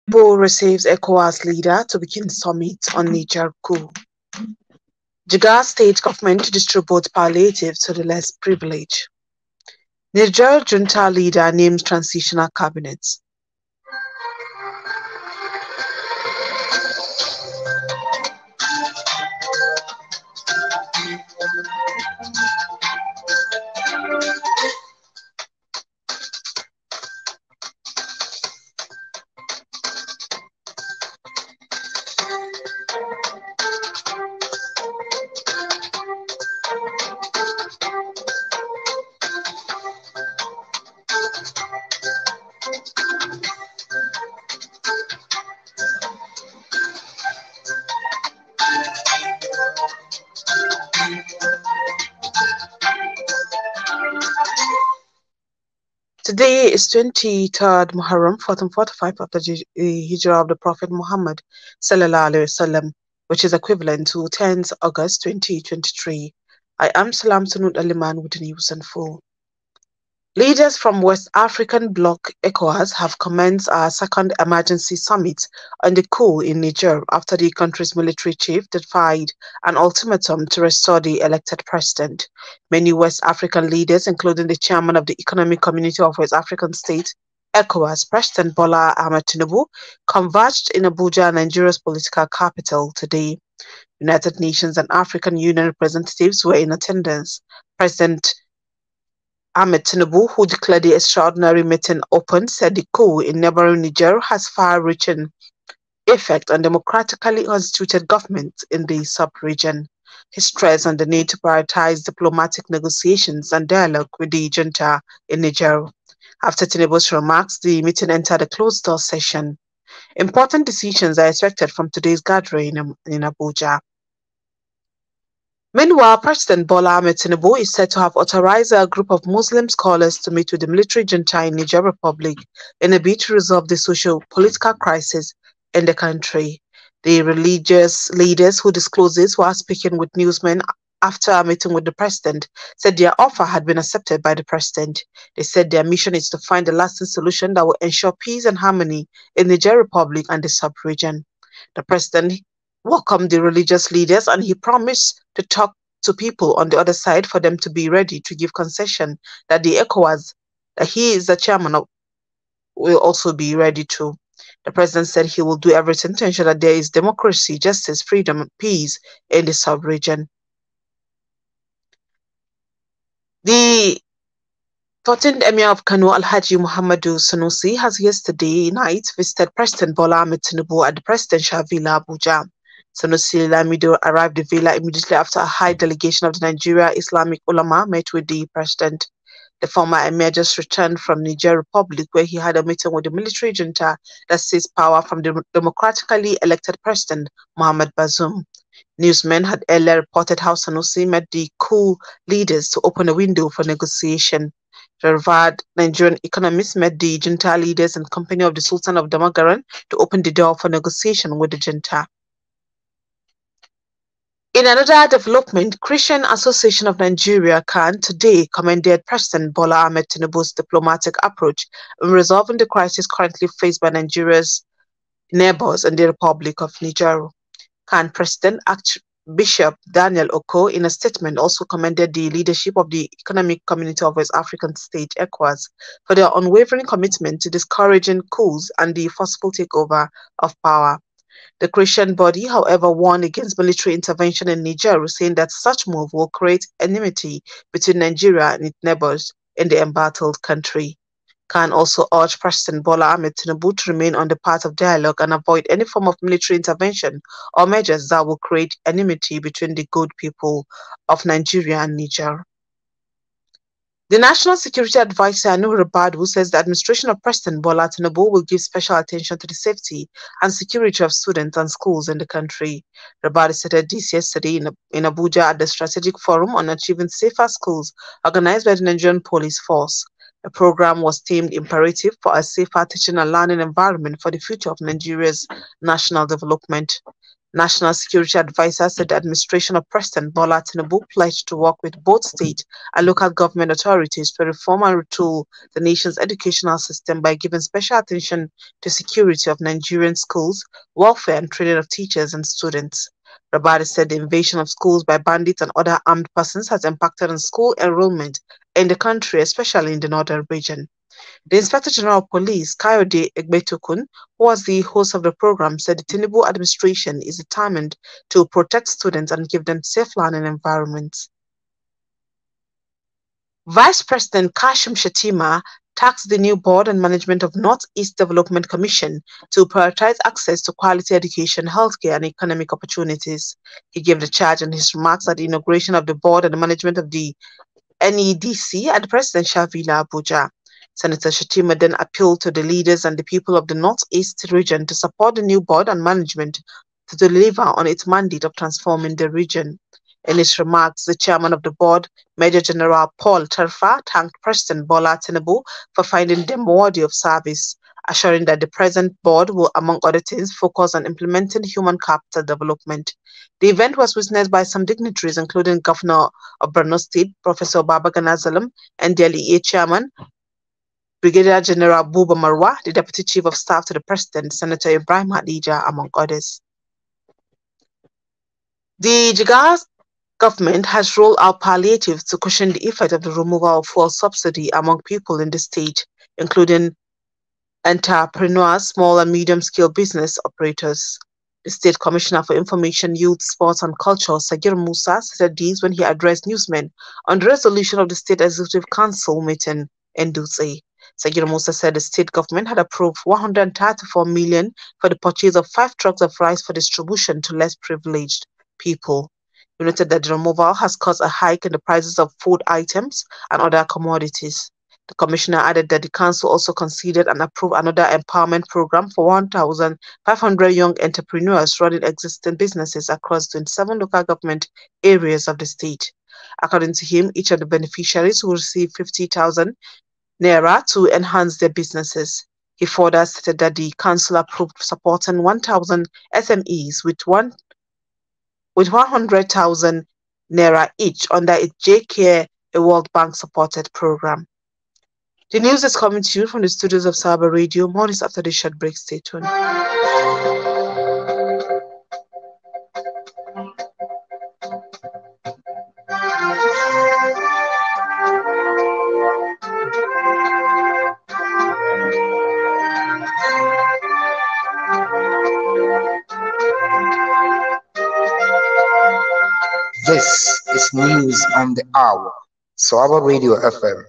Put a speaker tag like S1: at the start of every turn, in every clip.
S1: Tinubu receives ECOWAS leader to begin summit on Niger coup. Jigar state government distributes palliative to the less privileged. Niger junta leader names transitional cabinet. Today is 23rd Muharram 1445 after the Hijrah of the Prophet Muhammad Sallallahu Alaihi Wasallam, which is equivalent to 10th August 2023. I am Salam Sunud Aliman with the news and full. Leaders from West African bloc ECOWAS have commenced a second emergency summit on the coup in Niger after the country's military chief defied an ultimatum to restore the elected president. Many West African leaders, including the chairman of the Economic Community of West African States, ECOWAS, President Bola Ahmed Tinubu, converged in Abuja, Nigeria's political capital, today. United Nations and African Union representatives were in attendance. President Ahmed Tinubu, who declared the extraordinary meeting open, said the coup in neighboring Niger has far-reaching effect on democratically constituted governments in the sub-region. He stressed on the need to prioritize diplomatic negotiations and dialogue with the junta in Niger. After Tinubu's remarks, the meeting entered a closed-door session. Important decisions are expected from today's gathering in Abuja. Meanwhile, President Bola Ahmed Tinubu is said to have authorized a group of Muslim scholars to meet with the military junta in Niger Republic in a bid to resolve the socio-political crisis in the country. The religious leaders who disclosed this while speaking with newsmen after a meeting with the president said their offer had been accepted by the president. They said their mission is to find a lasting solution that will ensure peace and harmony in the Niger Republic and the sub-region. The president welcomed the religious leaders and he promised to talk to people on the other side for them to be ready to give concession that the ECOWAS, that he is the chairman of, will also be ready to. The president said he will do everything to ensure that there is democracy, justice, freedom, and peace in the sub-region. The 14th Emir of Kano, Alhaji Muhammadu Sanusi, has yesterday night visited President Bola Ahmed Tinubu at the presidential villa Abuja. Sanusi Lamido arrived at the villa immediately after a high delegation of the Nigeria Islamic Ulama met with the president. The former emir just returned from Niger Republic, where he had a meeting with the military junta that seized power from the democratically elected president Mohamed Bazoum. Newsmen had earlier reported how Sanusi met the coup leaders to open a window for negotiation. The revered Nigerian economist met the junta leaders in company of the Sultan of Damagaran to open the door for negotiation with the junta. In another development, Christian Association of Nigeria (CAN) today commended President Bola Ahmed Tinubu's diplomatic approach in resolving the crisis currently faced by Nigeria's neighbors in the Republic of Niger. CAN President Archbishop Daniel Oko, in a statement, also commended the leadership of the Economic Community of West African States (ECOWAS) for their unwavering commitment to discouraging coups and the forceful takeover of power. The Christian body, however, warned against military intervention in Niger, saying that such move will create enmity between Nigeria and its neighbors in the embattled country. CAN also urged President Bola Ahmed Tinubu to remain on the path of dialogue and avoid any form of military intervention or measures that will create enmity between the good people of Nigeria and Niger. The National Security Advisor Nuhu Ribadu says the administration of President Bola Tinubu will give special attention to the safety and security of students and schools in the country. Ribadu stated this yesterday in Abuja at the Strategic Forum on Achieving Safer Schools organized by the Nigerian Police Force. The program was themed Imperative for a Safer Teaching and Learning Environment for the Future of Nigeria's National Development. National Security Advisor said the administration of President Bola Tinubu pledged to work with both state and local government authorities to reform and retool the nation's educational system by giving special attention to security of Nigerian schools, welfare and training of teachers and students. Rabari said the invasion of schools by bandits and other armed persons has impacted on school enrollment in the country, especially in the northern region. The Inspector General of Police, Kayode Egbetokun, who was the host of the program, said the Tinubu administration is determined to protect students and give them safe learning environments. Vice President Kashim Shettima tasked the new board and management of Northeast Development Commission to prioritize access to quality education, healthcare, and economic opportunities. He gave the charge in his remarks at the inauguration of the board and the management of the NEDC at the Presidential Villa Abuja. Senator Shettima then appealed to the leaders and the people of the Northeast region to support the new board and management to deliver on its mandate of transforming the region. In his remarks, the chairman of the board, Major General Paul Tarfa, thanked President Bola Tinubu for finding them worthy of service, assuring that the present board will, among other things, focus on implementing human capital development. The event was witnessed by some dignitaries, including Governor of Borno State, Professor Babagana Zalam, and the LEA chairman, Brigadier General Buba Marwa, the Deputy Chief of Staff to the President, Senator Ibrahim Hadija, among others. The Jigawa government has rolled out palliatives to cushion the effect of the removal of fuel subsidy among people in the state, including entrepreneurs, small and medium-scale business operators. The State Commissioner for Information, Youth, Sports and Culture, Sagir Musa, said these when he addressed newsmen on the resolution of the State Executive Council meeting in Dutse. Sagir Musa said the state government had approved 134 million for the purchase of 5 trucks of rice for distribution to less privileged people. He noted that the removal has caused a hike in the prices of food items and other commodities. The commissioner added that the council also considered and approved another empowerment program for 1,500 young entrepreneurs running existing businesses across 27 local government areas of the state. According to him, each of the beneficiaries will receive 50,000 naira to enhance their businesses. He further stated that the council approved supporting 1,000 SMEs with 100,000 naira each under its J-Care, a World Bank supported program. The news is coming to you from the studios of Sawaba Radio. More is after the short break. Stay tuned.
S2: This is News on the Hour, Sawaba Radio FM.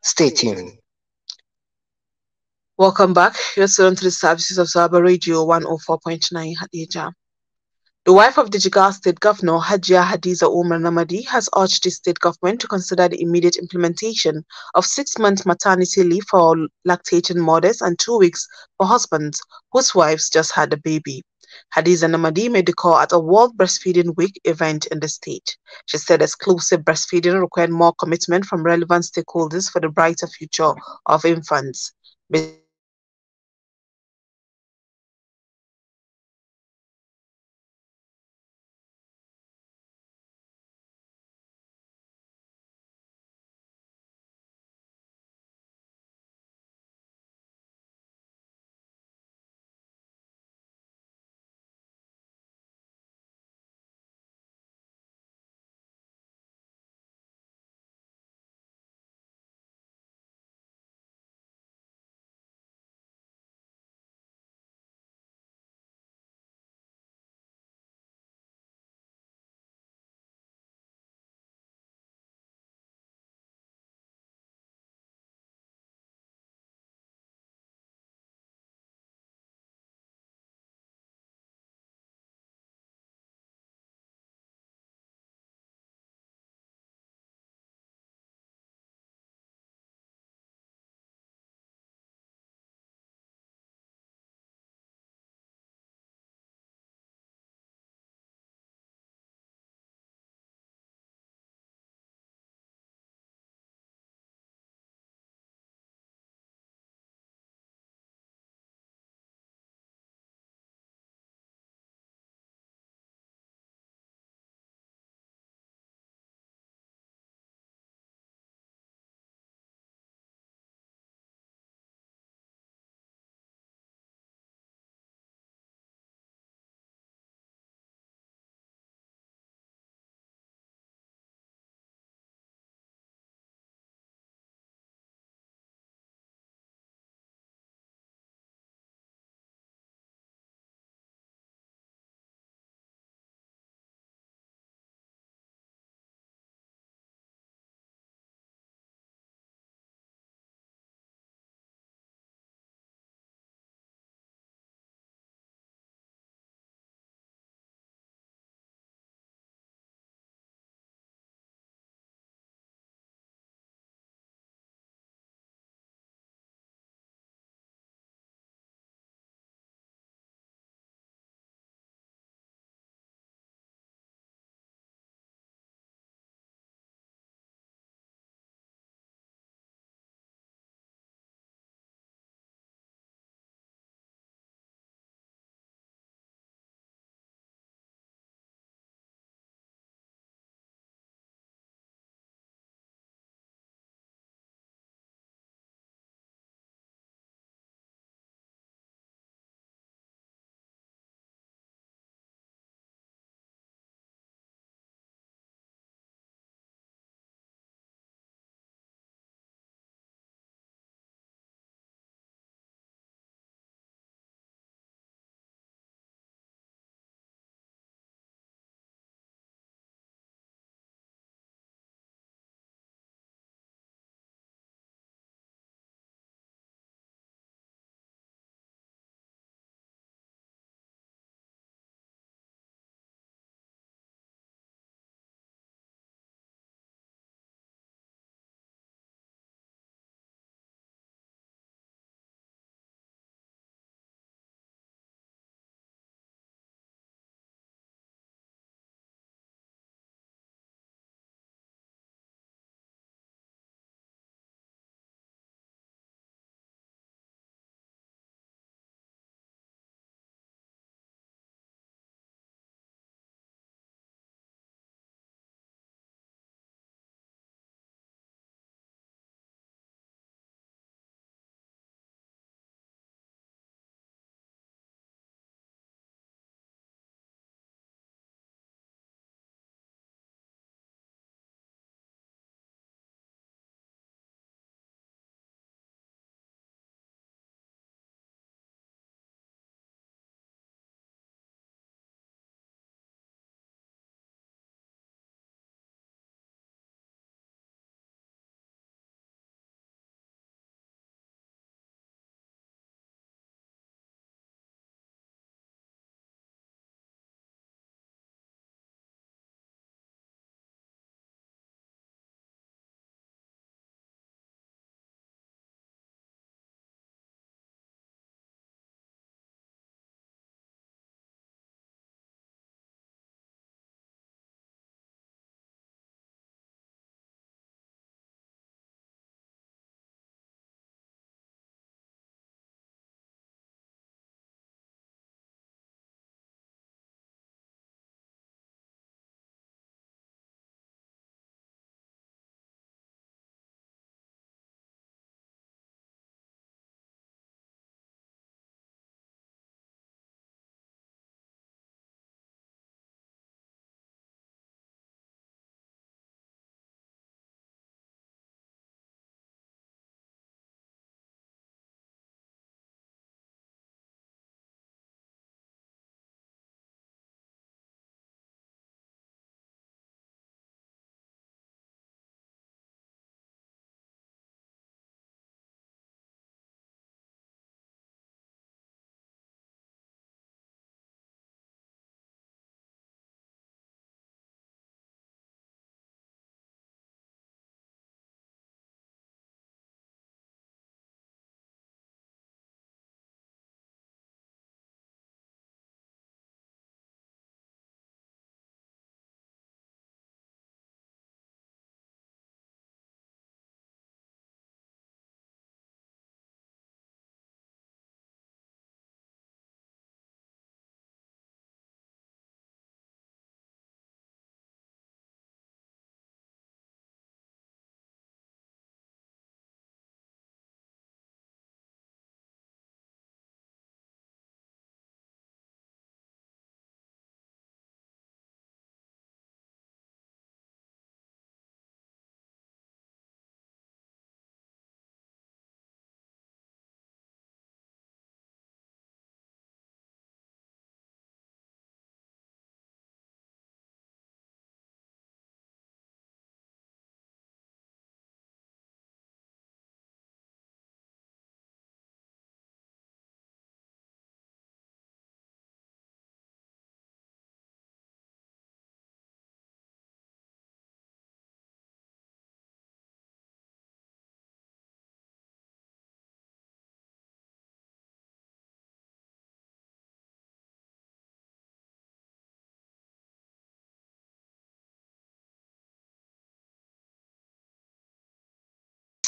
S2: Stay tuned.
S1: Welcome back. You're still on to the services of Sawaba Radio 104.9 Hadija. The wife of the Jigawa State Governor, Hajia Hadiza Umar Namadi, has urged the state government to consider the immediate implementation of 6-month maternity leave for lactating mothers and 2 weeks for husbands whose wives just had a baby. Hadiza Namadi made the call at a World Breastfeeding Week event in the state. She said exclusive breastfeeding required more commitment from relevant stakeholders for the brighter future of infants.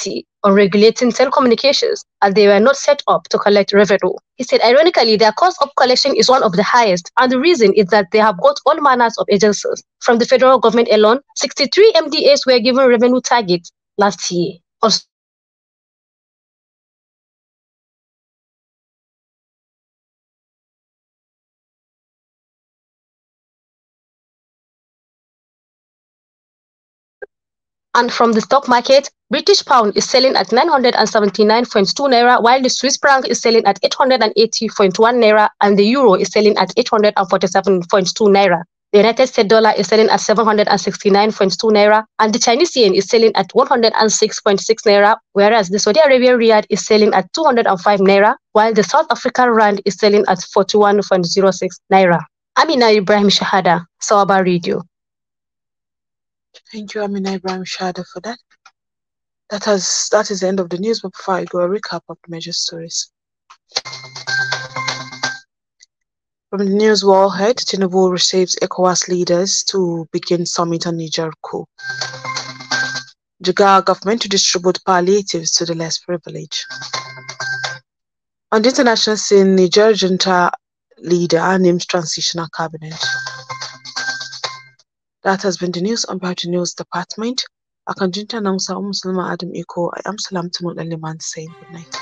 S3: authority on regulating telecommunications, as they were not set up to collect revenue. He said, ironically, their cost of collection is one of the highest, and the reason is that they have got all manners of agencies. From the federal government alone, 63 MDAs were given revenue targets last year. Also, the state government has also given revenue targets to local governments. From the state government alone, 63 MDAs were given revenue targets last year. And from the stock market, British pound is selling at 979.2 naira, while the Swiss franc is selling at 880.1 naira, and the euro is selling at 847.2 naira. The United States dollar is selling at 769.2 naira, and the Chinese yuan is selling at 106.6 naira, whereas the Saudi Arabian riyal is selling at 205 naira, while the South African rand is selling at 41.06 naira. Amina Ibrahim Shahada, Sawaba Radio.
S1: Thank you, Amina Ibrahim Shada, for that. That is the end of the news, but before I go, a recap of the major stories. From the news warhead, Tinubu receives ECOWAS leaders to begin summit on Niger coup. Jigawa government to distribute palliatives to the less privileged. On the international scene, Niger junta leader names transitional cabinet. That has been the news on behalf of the news department. Akan junta announcer Salma Adam Iko. I am Salam Tunut Liman saying good night.